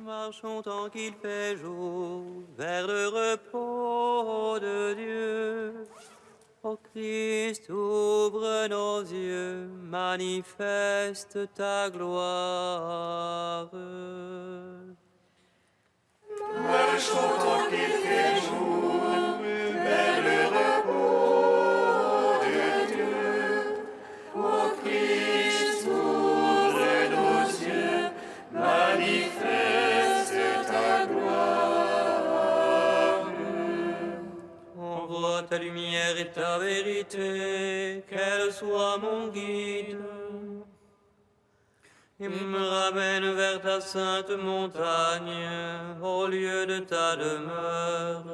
Marchons tant qu'il fait jour vers le repos de Dieu. Ô Christ, ouvre nos yeux, manifeste ta gloire. Marchons tant qu'il fait jour vers le repos de Dieu. Ô Christ, ouvre nos yeux, manifeste ta gloire. Envoie ta lumière et ta vérité, qu'elle soit mon guide, et me ramène vers ta sainte montagne, au lieu de ta demeure.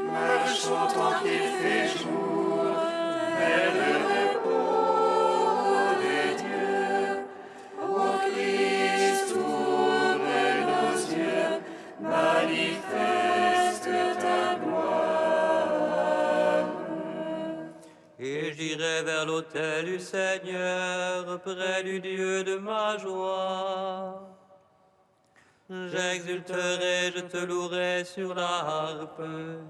Marchons tant qu'il fait jour vers le repos de Dieu. Ô Christ, ouvre nos yeux, manifeste ta gloire. Et j'irai vers l'autel du Seigneur, près du Dieu de ma joie. J'exulterai, je te louerai sur la harpe,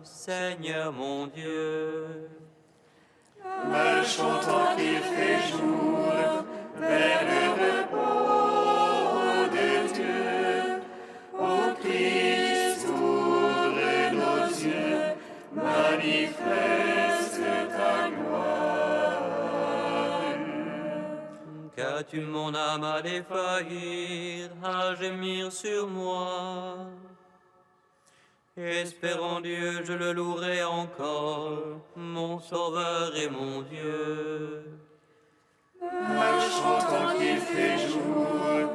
Seigneur mon Dieu. Marchons tant qu'il fait jour vers le repos de Dieu. Ô Christ, ouvre nos yeux, manifeste ta gloire. Qu'as-tu mon âme à défaillir, à gémir sur moi? Espérant Dieu, je le louerai encore, mon Sauveur et mon Dieu. Marchons tant qu'il fait jour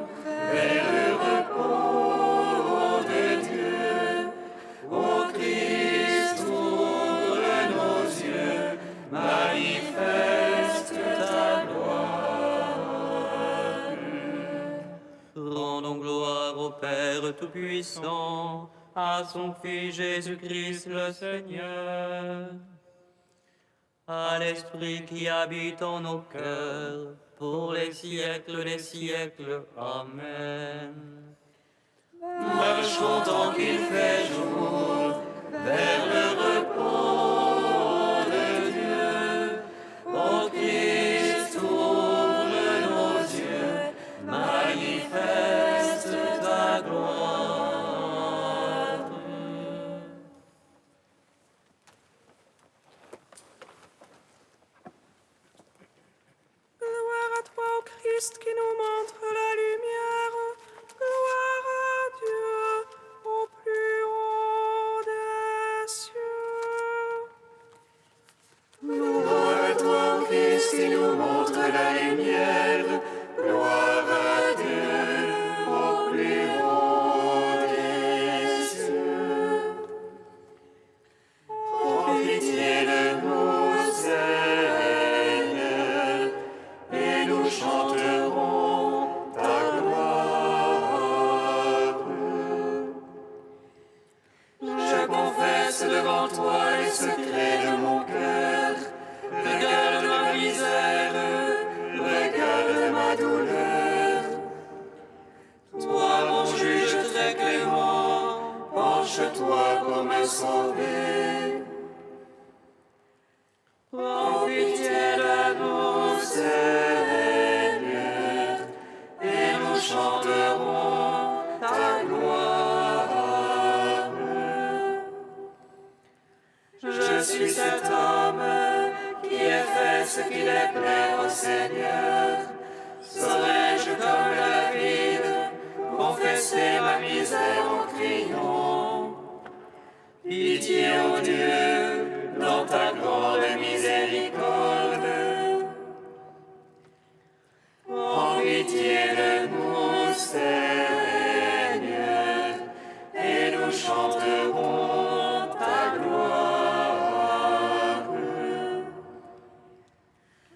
vers le repos de Dieu. Ô Christ, ouvre nos yeux, manifeste ta gloire. Rendons gloire au Père Tout-Puissant, à son Fils Jésus-Christ le Seigneur, à l'Esprit qui habite en nos cœurs, pour les siècles des siècles. Amen. Marchons tant qu'il fait jour vers le repos de Dieu. Ô Christ, ouvre nos yeux, manifeste ta gloire. Gloire à toi, ô Christ, qui nous montre la lumière. Gloire à Dieu, au plus haut des cieux. Gloire à toi, Christ, qui nous montre la lumière. Gloire à Dieu, au plus haut des cieux. Prends pitié de nous, Seigneur, et nous chanterons ta gloire. Je confesse devant toi les secrets de mon cœur. Regarde ma misère, regarde ma douleur. Toi, mon juge très clément, penche-toi pour me sauver. Prends pitié de nous, Seigneur, et nous chanterons ta gloire. Je suis cet homme qui ai fait ce qui déplaît au Seigneur. Saurais-je comme David confesser ma misère en criant? Pitié, ô Dieu, dans ta grande miséricorde. Prends pitié de nous, Seigneur, et nous chanterons ta gloire.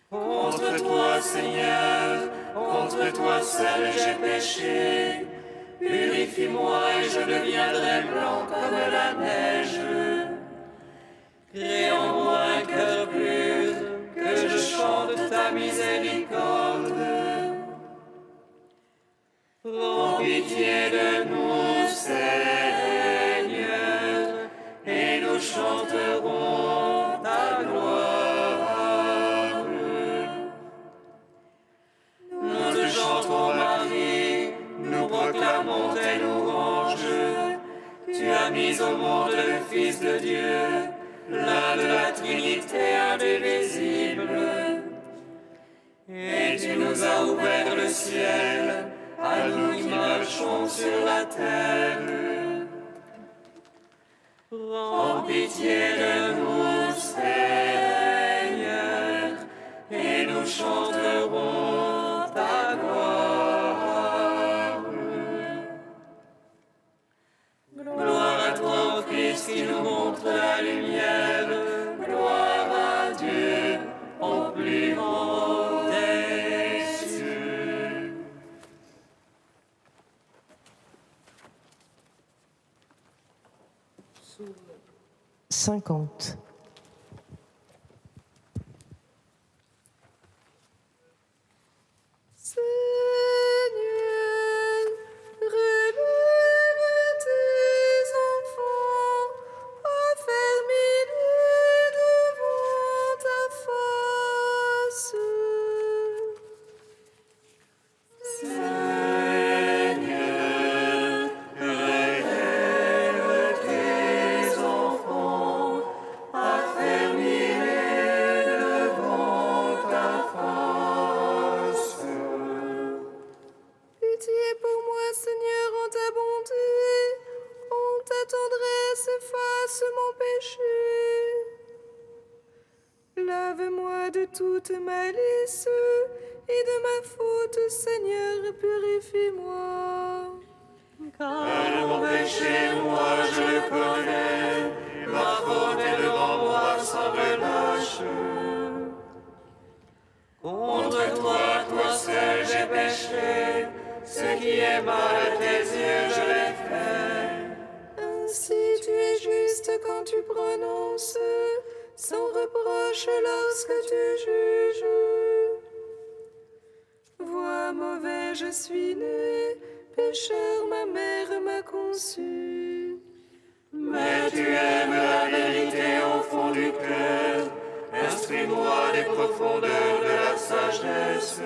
Contre toi, Seigneur, contre toi seul j'ai péché. Purifie-moi et je deviendrai blanc comme la neige. Crée en moi un cœur pur, que je chante ta miséricorde. Prends pitié de nous, Seigneur, et nous chanterons ta gloire. Nous te chantons, Marie, nous proclamons tes louanges. Tu as mis au monde le Fils de Dieu, l'un de la Trinité indivisible. Et tu nous as ouvert le ciel, à nous qui marchons sur la terre. Prends pitié de nous, Seigneur, et nous chanterons ta gloire. Gloire à toi, ô Christ, qui nous montre la lumière. Gloire à Dieu, au plus haut des cieux. Psaume 50. Seigneur, relève tes enfants, affermis-les devant ta face. Seigneur, relève tes enfants, affermis-les devant ta face. Pitié pour moi, Seigneur, en ta bonté, en ta tendresse, efface mon péché. Lave-moi de toute malice et de ma faute, Seigneur, purifie-moi. Car mon péché, moi je le connais, ma faute est devant moi sans relâche. Contre toi, toi seul j'ai péché, ce qui est mal à tes yeux je l'ai fait. Ainsi tu es juste quand tu prononces, sans reproche lorsque tu juges. Vois mauvais, je suis né, pécheur, ma mère m'a conçu. Mais tu aimes la vérité au fond du cœur, instruis-moi des profondeurs de la sagesse.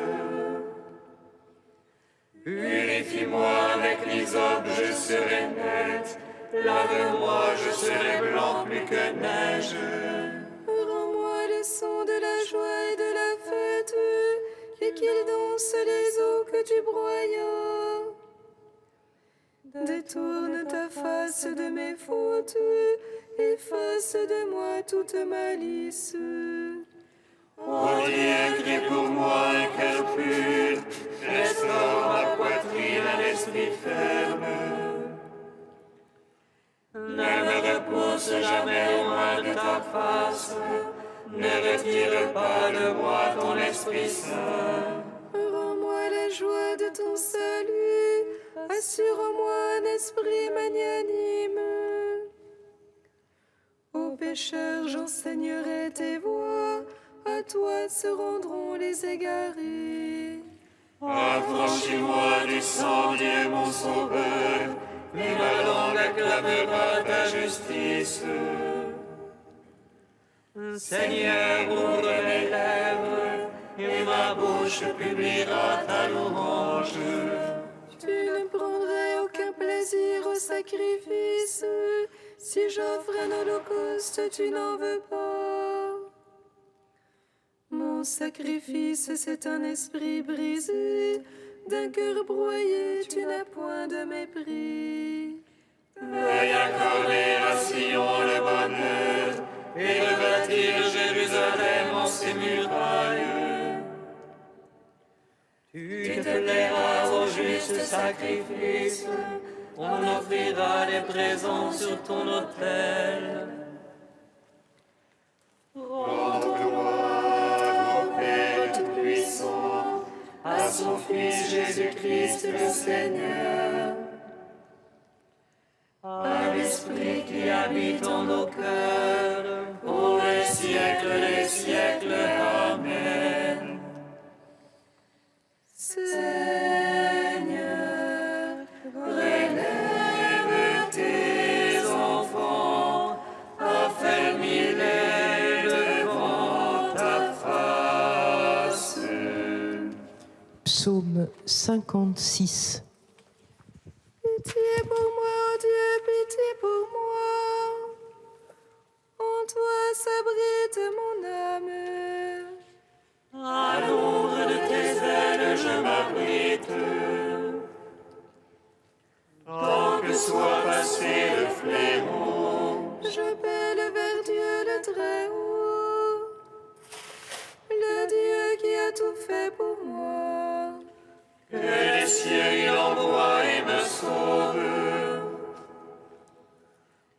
Purifie-moi avec l'hysope, je serai net, lave-moi, je serai blanc plus que neige. Rends-moi le son de la joie et de la fête, et qu'ils dansent les eaux que tu broyas. Détourne ta face de mes fautes, efface de moi toute malice. Ô Dieu, crée pour moi un cœur pur, restaure ma poitrine un esprit ferme. Ne me repousse jamais loin de ta face, ne retire pas de moi ton Esprit Saint. Rends-moi la joie de ton salut, assure en moi un esprit magnanime. Aux pécheurs, j'enseignerai tes voies, à toi se rendront les égarés. Affranchis-moi du sang, Dieu mon sauveur, et ma langue acclamera ta justice. Seigneur, ouvre mes lèvres, et ma bouche publiera ta louange. Tu ne prendrais aucun plaisir au sacrifice. Si j'offre un holocauste, tu n'en veux pas. Mon sacrifice, c'est un esprit brisé. D'un cœur broyé, tu n'as point de mépris. Veuille accorder à Sion le bonheur, et rebâtir Jérusalem en ses murailles. Tu te plairas au juste sacrifice, on offrira des présents sur ton autel. Rends gloire au Père Tout-Puissant, à son Fils Jésus-Christ le Seigneur, À l'Esprit qui habite en nos cœurs, pour les siècles des siècles. Amen. Seigneur, Psaume 56. Pitié pour moi, oh Dieu, pitié pour moi. En toi s'abrite mon âme. À l'ombre de tes ailes, je m'abrite. Tant que soit passé le fléau, J'appelle vers Dieu le Très-Haut, le Dieu qui a tout fait pour moi. que les cieux il envoie et me sauve.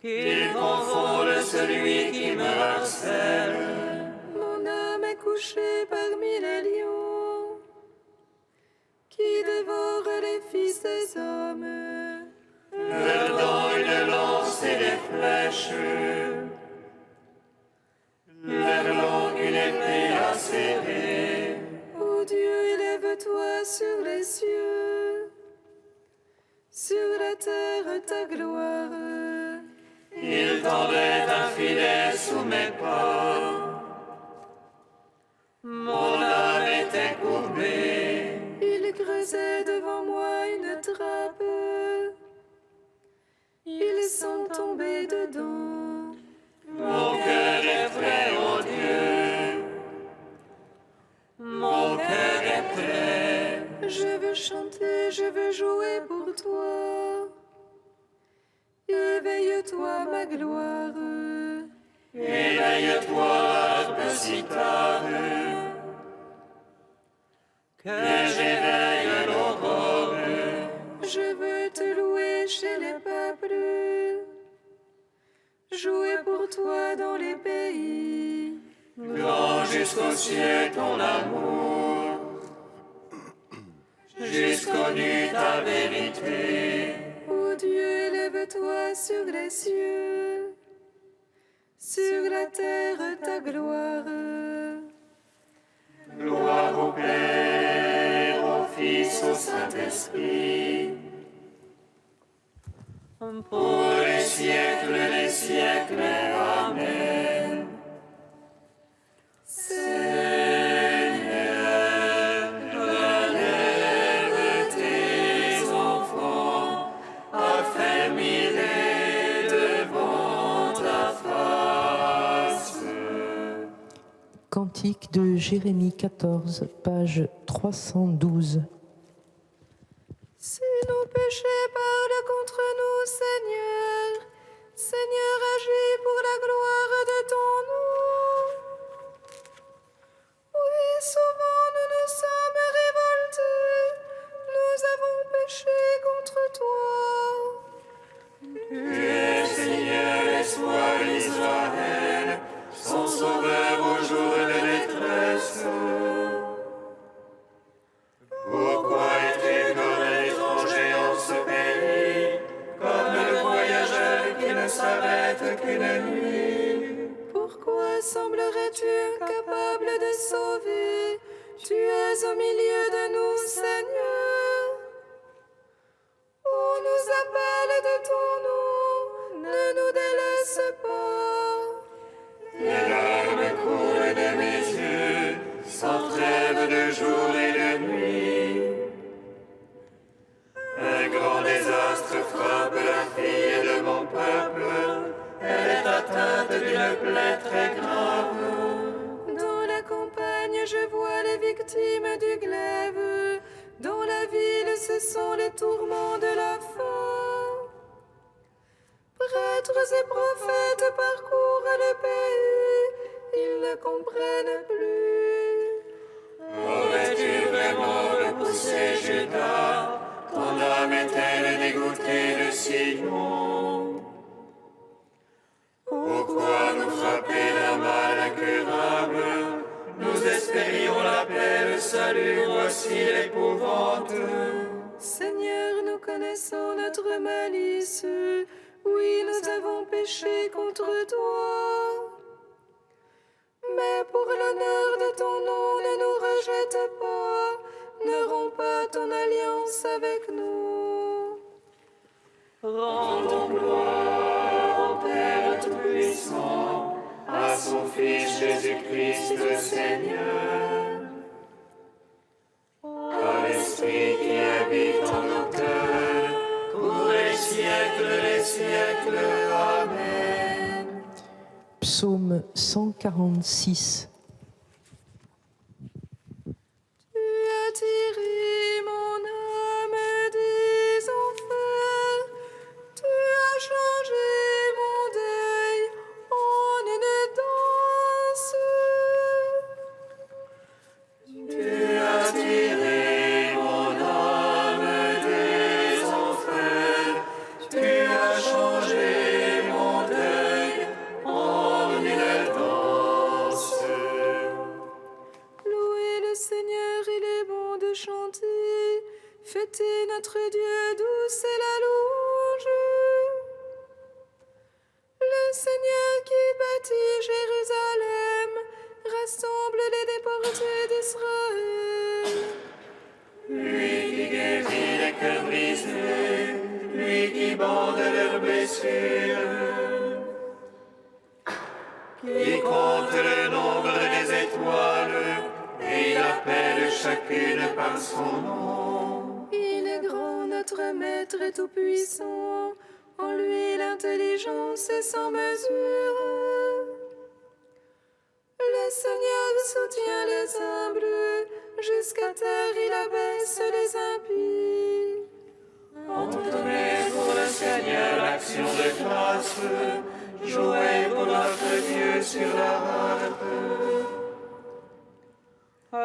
Qu'il confonde celui qui me harcèle. Mon âme est couchée parmi les lions, qui dévorent les fils des hommes. Leurs dents une lance et des flèches. Leur langue une épée acérée. Ô Dieu, élève-toi sur les cieux, sur la terre ta gloire. Il tendait un filet sous mes pas. Mon âme était courbée. Il creusait devant moi une trappe, ils sont tombés dedans. Mon cœur est prêt, ô Dieu. Mon cœur est prêt. Je veux chanter, je veux jouer pour toi. Éveille-toi, ma gloire. Éveille-toi, harpe cithare. Que j'éveille l'aurore. Je veux te louer chez les peuples, jouer pour toi dans les pays. Grand jusqu'aux cieux ton amour. Jusqu'au nu ta vérité. Ô Dieu, élève-toi sur les cieux, sur la terre ta gloire. Gloire au Père, au Fils, au Saint-Esprit. Pour les siècles des siècles. Amen. Seigneur, relève tes enfants, affermis-les devant ta face. Cantique de Jérémie 14, page 312. Si nos péchés parlent contre nous, Seigneur, Seigneur, agis pour la gloire de ton nom. Oui, souvent nous nous sommes révoltés, nous avons péché contre toi. Tu es Seigneur, espoir d'Israël, son sauveur au jour de détresse. Pourquoi es-tu comme l'étranger en ce pays, comme le voyageur qui ne s'arrête qu'une nuit? Pourquoi semblerais-tu incapable de sauver? Tu es au milieu de nous, Seigneur. On nous appelle de ton nom, ne nous délaisse pas. Les larmes coulent de mes yeux, sans trêve de jour et de nuit. Un grand désastre frappe la fille de mon peuple. Elle est atteinte d'une plaie très grave. Dans la campagne, je vois les victimes du glaive. Dans la ville, ce sont les tourments de la faim. Prêtres et prophètes parcourent le pays, ils ne comprennent plus. Aurais-tu vraiment repoussé Judas? Ton âme est-elle dégoûtée de Sion? Pourquoi nous frapper d'un mal incurable? Nous espérions la paix, le salut, voici l'épouvante. Seigneur, nous connaissons notre malice. Oui, nous avons péché contre toi. Mais pour l'honneur de ton nom, ne nous rejette pas. Ne romps pas ton alliance avec nous. Rendons gloire au Père Tout-Puissant, à son Fils Jésus-Christ le Seigneur. Psaume 146. Tu as tiré mon âme des enfers, tu as changé mon deuil en une danse. Tu as tiré mon âme des enfers, tu as changé mon deuil en une danse. Louez le Seigneur, il est bon de chanter. Fêtez notre Dieu, douce est la louange. Le Seigneur qui bâtit Jérusalem rassemble les déportés d'Israël. Lui qui guérit les cœurs brisés, lui qui bande leurs blessures, qui compte le nombre des étoiles, et il appelle chacune par son nom. Il est grand, notre Maître est tout-puissant. En lui l'intelligence est sans mesure. Le Seigneur soutient les humbles, jusqu'à terre il abaisse les impies. Entonez pour le Seigneur l'action de grâce, jouez pour notre Dieu sur la harpe.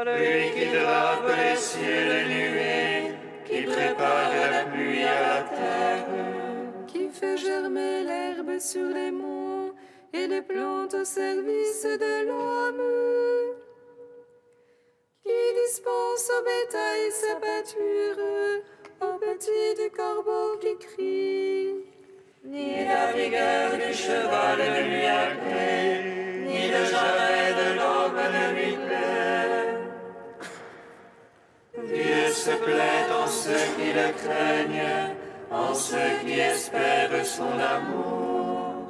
Lui qui drape les cieux de nuées, qui prépare la pluie à la terre, Qui fait germer l'herbe sur les monts et les plantes au service de l'homme. Qui dispense au bétail sa pâture, aux petits du corbeau qui crie. ni la vigueur du cheval ne lui agrée, ni le jarret de l'homme ne lui plaît. Dieu se plaît en ceux qui le craignent, en ceux qui espèrent son amour.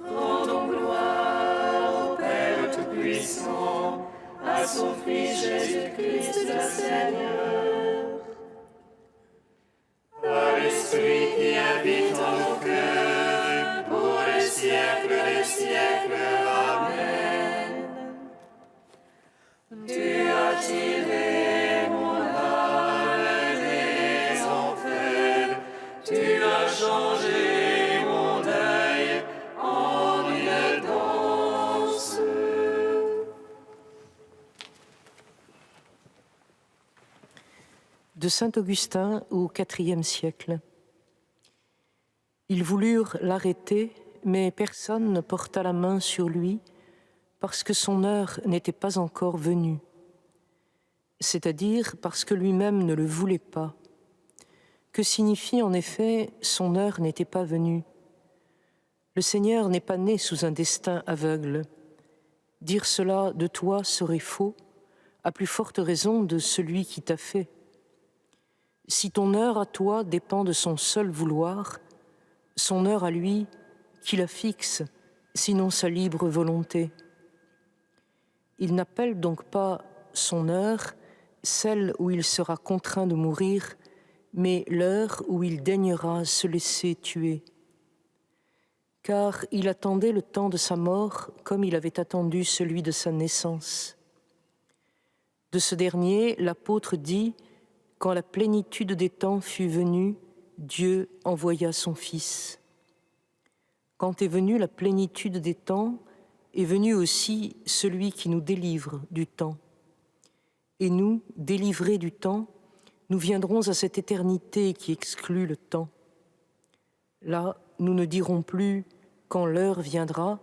Rendons gloire au Père Tout-Puissant, à son Fils Jésus-Christ le Seigneur, à l'Esprit qui habite en nos cœurs, pour les siècles des siècles. Amen. Tu as tiré mon âme des enfers, tu as changé mon deuil en une danse. De saint Augustin au IVe siècle. Ils voulurent l'arrêter, mais personne ne porta la main sur lui parce que son heure n'était pas encore venue, c'est-à-dire parce que lui-même ne le voulait pas. Que signifie en effet « son heure n'était pas venue » ? Le Seigneur n'est pas né sous un destin aveugle. Dire cela de toi serait faux, à plus forte raison de celui qui t'a fait. Si ton heure à toi dépend de son seul vouloir, son heure à lui, qui la fixe, sinon sa libre volonté. Il n'appelle donc pas son heure, celle où il sera contraint de mourir, mais l'heure où il daignera se laisser tuer. Car il attendait le temps de sa mort comme il avait attendu celui de sa naissance. De ce dernier, l'apôtre dit « Quand la plénitude des temps fut venue, Dieu envoya son Fils. » Quand est venue la plénitude des temps, est venu aussi celui qui nous délivre du temps. Et nous, délivrés du temps, nous viendrons à cette éternité qui exclut le temps. Là, nous ne dirons plus « quand l'heure viendra »,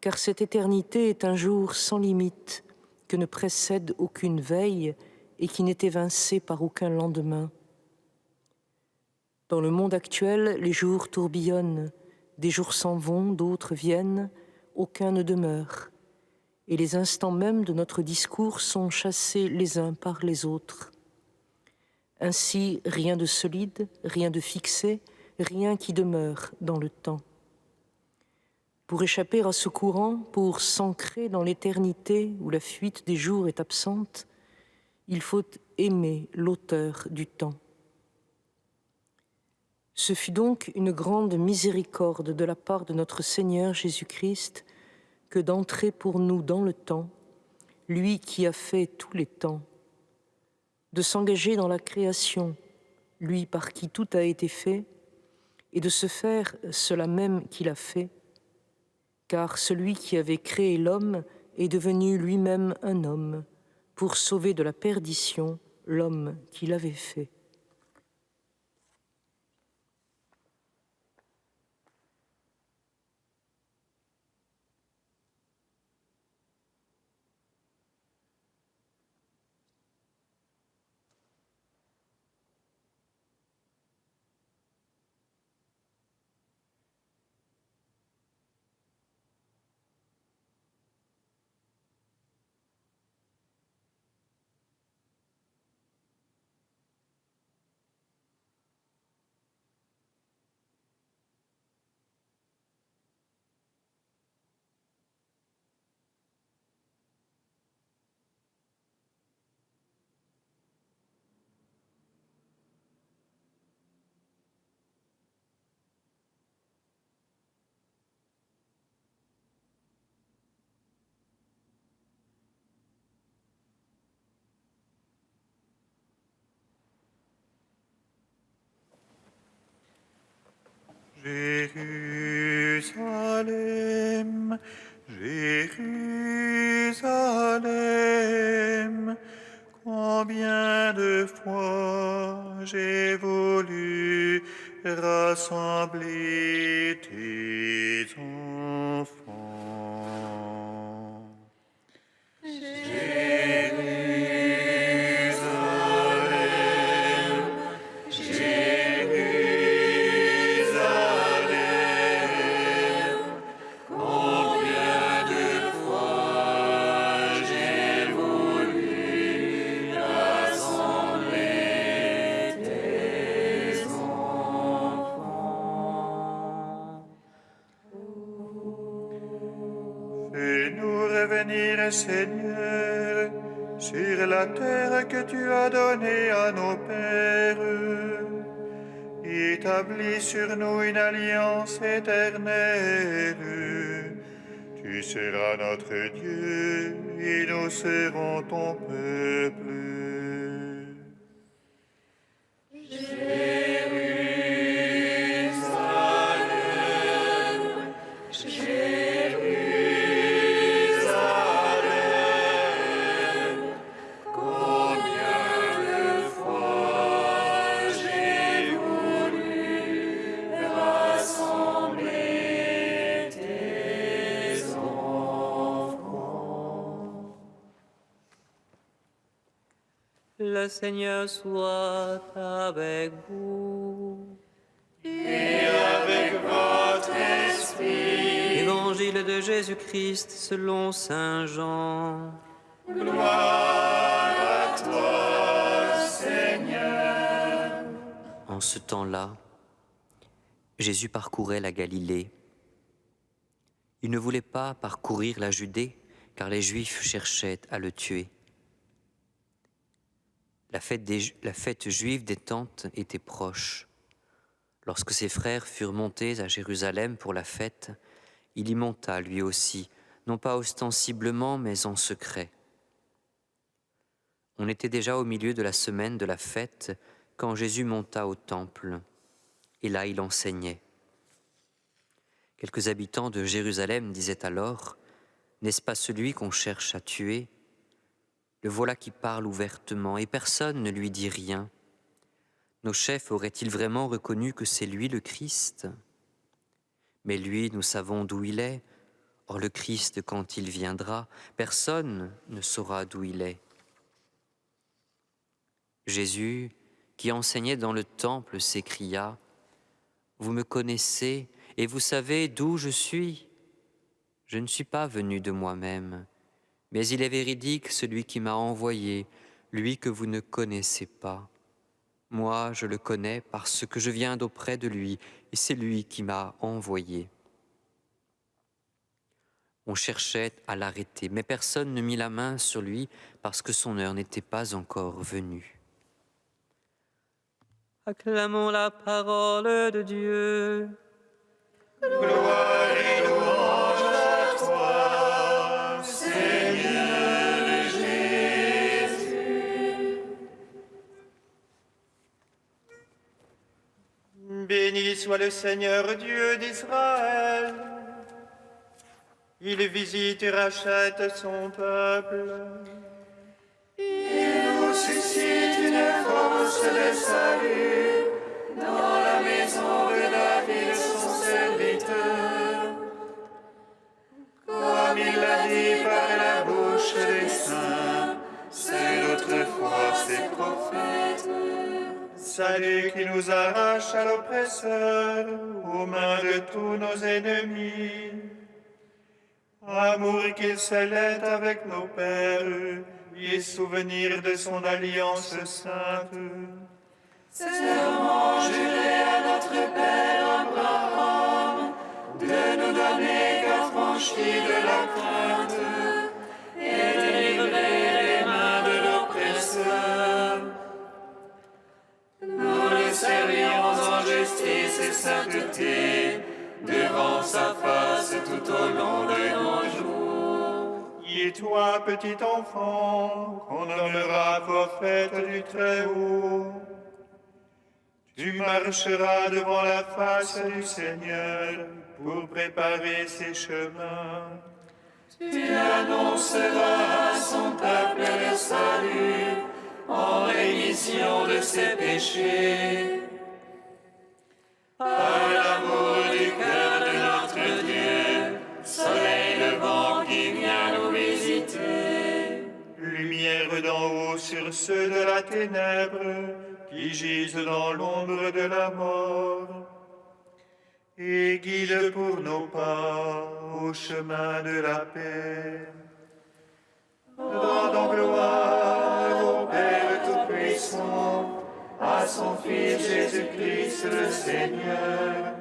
car cette éternité est un jour sans limite, que ne précède aucune veille et qui n'est évincé par aucun lendemain. Dans le monde actuel, les jours tourbillonnent, des jours s'en vont, d'autres viennent, aucun ne demeure. Et les instants mêmes de notre discours sont chassés les uns par les autres. Ainsi, rien de solide, rien de fixé, rien qui demeure dans le temps. Pour échapper à ce courant, pour s'ancrer dans l'éternité où la fuite des jours est absente, il faut aimer l'auteur du temps. Ce fut donc une grande miséricorde de la part de notre Seigneur Jésus-Christ que d'entrer pour nous dans le temps, lui qui a fait tous les temps, de s'engager dans la création, lui par qui tout a été fait, et de se faire cela même qu'il a fait, car celui qui avait créé l'homme est devenu lui-même un homme, pour sauver de la perdition l'homme qu'il avait fait. Jérusalem, Jérusalem, combien de fois j'ai voulu rassembler tes enfants. Fais-nous revenir, Seigneur, sur la terre que tu as donnée à nos pères. Établis sur nous une alliance éternelle. Tu seras notre Dieu et nous serons ton peuple. Le Seigneur soit avec vous. Et avec votre esprit. Évangile de Jésus-Christ selon saint Jean. Gloire à toi, Seigneur. En ce temps-là, Jésus parcourait la Galilée. Il ne voulait pas parcourir la Judée, car les Juifs cherchaient à le tuer. La fête juive des Tentes était proche. Lorsque ses frères furent montés à Jérusalem pour la fête, il y monta lui aussi, non pas ostensiblement, mais en secret. On était déjà au milieu de la semaine de la fête quand Jésus monta au temple, et là il enseignait. Quelques habitants de Jérusalem disaient alors, « N'est-ce pas celui qu'on cherche à tuer ? Le voilà qui parle ouvertement, et personne ne lui dit rien. Nos chefs auraient-ils vraiment reconnu que c'est lui le Christ ? Mais lui, nous savons d'où il est. Or le Christ, quand il viendra, personne ne saura d'où il est. » Jésus, qui enseignait dans le temple, s'écria, « Vous me connaissez et vous savez d'où je suis. Je ne suis pas venu de moi-même, mais il est véridique celui qui m'a envoyé, lui que vous ne connaissez pas. Moi, je le connais parce que je viens d'auprès de lui, et c'est lui qui m'a envoyé. » On cherchait à l'arrêter, mais personne ne mit la main sur lui parce que son heure n'était pas encore venue. Acclamons la parole de Dieu. Gloire et louange à toi, Seigneur Jésus. Béni soit le Seigneur Dieu d'Israël. Il visite et rachète son peuple. Il nous suscite une force de salut dans la maison de David, son serviteur. Comme il l'a dit par la bouche des saints, c'est notre foi, ses prophètes. Salut qui nous arrache à l'oppresseur, aux mains de tous nos ennemis. Amour qu'il scellait avec nos pères, et souvenir de son alliance sainte. Serment juré à notre Père Abraham, de nous donner qu'affranchis de la crainte, et délivrer les mains de l'oppresseur. Nous le servions en justice et sainteté, devant sa face tout au long de nos jours. Et toi, petit enfant, qu'on nommera prophète du Très-Haut, tu marcheras devant la face du Seigneur pour préparer ses chemins. Tu annonceras à son peuple le salut en rémission de ses péchés. Par l'amour du cœur de notre Dieu, soleil levant qui vient nous visiter. Lumière d'en haut sur ceux de la ténèbre, qui gisent dans l'ombre de la mort. Et guide pour nos pas au chemin de la paix. Rendons gloire au Père Tout-Puissant, à son Fils Jésus-Christ le Seigneur,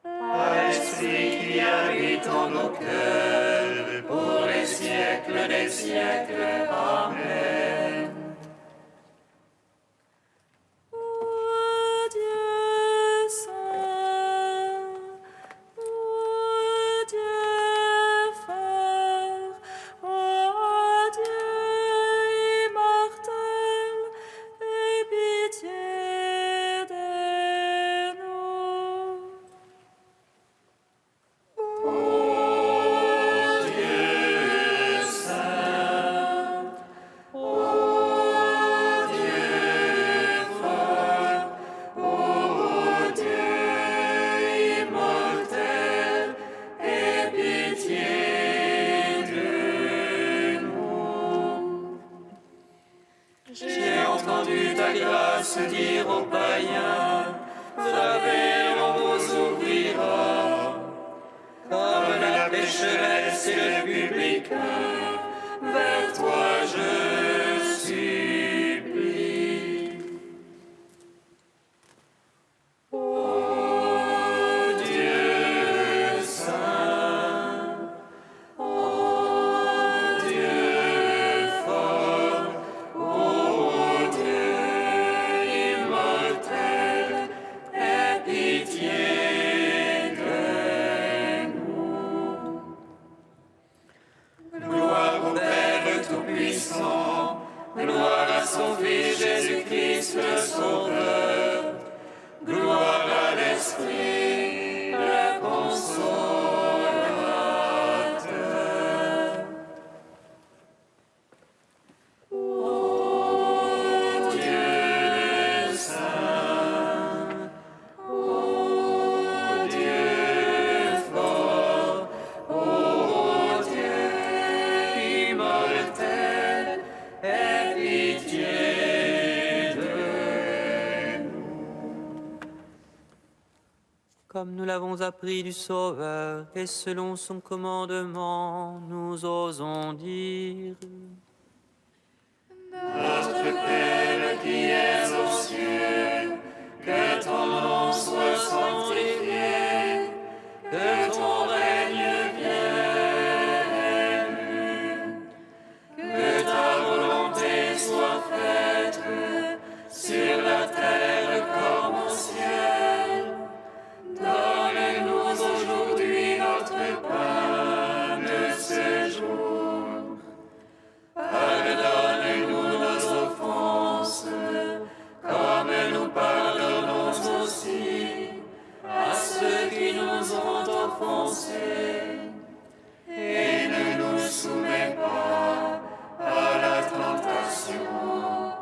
à l'Esprit qui habite en nos cœurs, pour les siècles des siècles. Amen. Ô Dieu saint, ô Dieu fort, ô Dieu immortel, aie pitié de nous. J'ai entendu ta grâce dire aux païens, frappez, on vous ouvrira. Comme la pécheresse et le publicain, vers toi je supplie. Ô Dieu saint, ô Dieu fort, ô Dieu immortel, aie pitié de nous. Gloire au Père Tout-Puissant, gloire à son Fils Jésus-Christ le Sauveur, gloire à l'Esprit, le Consolateur. Ô Dieu saint, ô Dieu fort, ô Dieu immortel, aie pitié de nous. Comme nous l'avons appris du Sauveur, et selon son commandement, nous osons dire: Notre Père qui es aux cieux, que ton nom soit sanctifié, que ton règne vienne, que ta volonté soit faite sur la terre offensés. Et ne nous soumets pas à la tentation,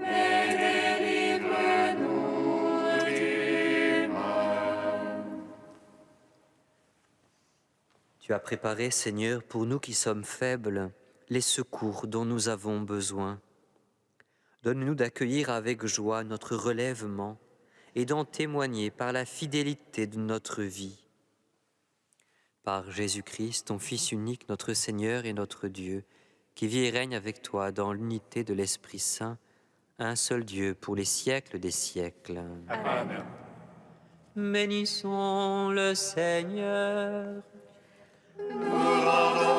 mais délivre-nous du mal. Tu as préparé, Seigneur, pour nous qui sommes faibles, les secours dont nous avons besoin. Donne-nous d'accueillir avec joie notre relèvement et d'en témoigner par la fidélité de notre vie. Par Jésus-Christ, ton Fils unique, notre Seigneur et notre Dieu, qui vit et règne avec toi dans l'unité de l'Esprit Saint, un seul Dieu pour les siècles des siècles. Amen. Bénissons le Seigneur. Nous rendons